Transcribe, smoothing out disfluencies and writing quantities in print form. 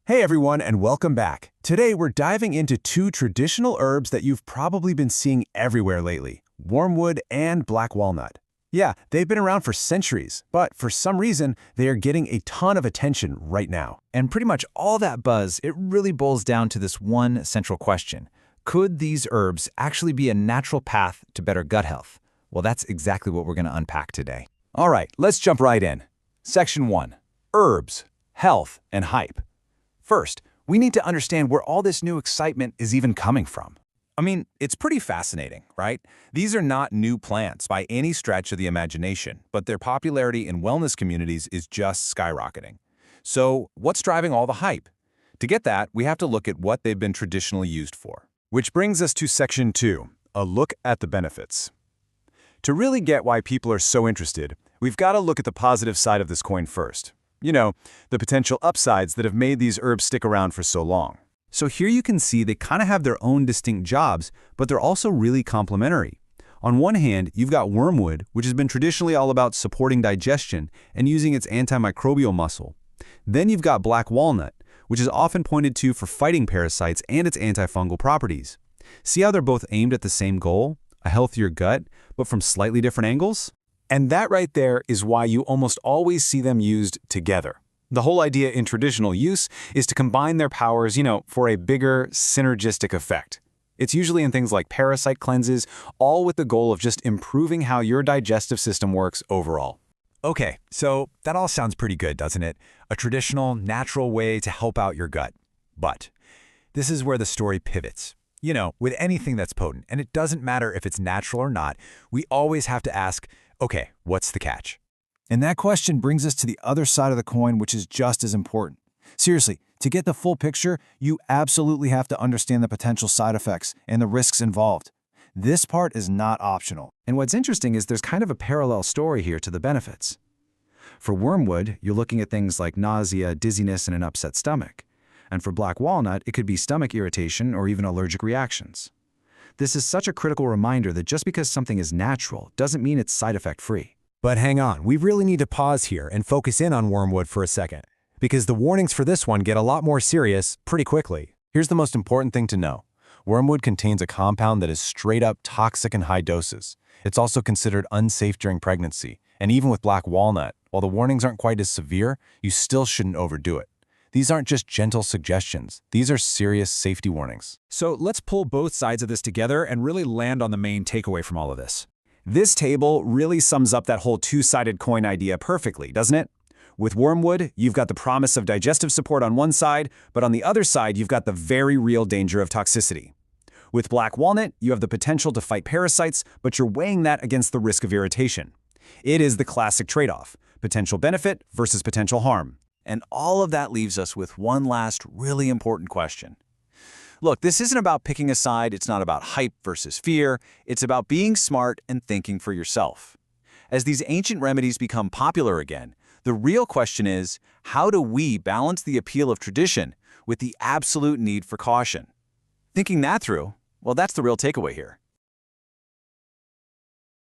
Hey everyone, and welcome back. Today we're diving into two traditional herbs that you've probably been seeing everywhere lately, wormwood and black walnut. Yeah, they've been around for centuries, but for some reason, they are getting a ton of attention right now. And pretty much all that buzz, it really boils down to this one central question. Could these herbs actually be a natural path to better gut health? Well, that's exactly what we're going to unpack today. All right, let's jump right in. Section 1. Herbs, Health, and Hype. First, we need to understand where all this new excitement is even coming from. I mean, it's pretty fascinating, right? These are not new plants by any stretch of the imagination, but their popularity in wellness communities is just skyrocketing. So, what's driving all the hype? To get that, we have to look at what they've been traditionally used for. Which brings us to Section 2, a look at the benefits. To really get why people are so interested, we've got to look at the positive side of this coin first. You know, the potential upsides that have made these herbs stick around for so long. So here you can see they kind of have their own distinct jobs, but they're also really complementary. On one hand, you've got wormwood, which has been traditionally all about supporting digestion and using its antimicrobial muscle. Then you've got black walnut, which is often pointed to for fighting parasites and its antifungal properties. See how they're both aimed at the same goal, a healthier gut, but from slightly different angles? And that right there is why you almost always see them used together. The whole idea in traditional use is to combine their powers, for a bigger, synergistic effect. It's usually in things like parasite cleanses, all with the goal of just improving how your digestive system works overall. Okay, so that all sounds pretty good, doesn't it? A traditional, natural way to help out your gut. But this is where the story pivots. With anything that's potent, and it doesn't matter if it's natural or not, we always have to ask, okay, what's the catch? And that question brings us to the other side of the coin, which is just as important. Seriously, to get the full picture, you absolutely have to understand the potential side effects and the risks involved. This part is not optional. And what's interesting is there's kind of a parallel story here to the benefits. For wormwood, you're looking at things like nausea, dizziness, and an upset stomach. And for black walnut, it could be stomach irritation or even allergic reactions. This is such a critical reminder that just because something is natural doesn't mean it's side effect free. But hang on, we really need to pause here and focus in on wormwood for a second, because the warnings for this one get a lot more serious pretty quickly. Here's the most important thing to know. Wormwood contains a compound that is straight up toxic in high doses. It's also considered unsafe during pregnancy. And even with black walnut, while the warnings aren't quite as severe, you still shouldn't overdo it. These aren't just gentle suggestions. These are serious safety warnings. So let's pull both sides of this together and really land on the main takeaway from all of this. This table really sums up that whole two-sided coin idea perfectly, doesn't it? With wormwood, you've got the promise of digestive support on one side, but on the other side, you've got the very real danger of toxicity. With black walnut, you have the potential to fight parasites, but you're weighing that against the risk of irritation. It is the classic trade-off, potential benefit versus potential harm. And all of that leaves us with one last really important question. Look, this isn't about picking a side, it's not about hype versus fear, it's about being smart and thinking for yourself. As these ancient remedies become popular again, the real question is, how do we balance the appeal of tradition with the absolute need for caution? Thinking that through, well, that's the real takeaway here.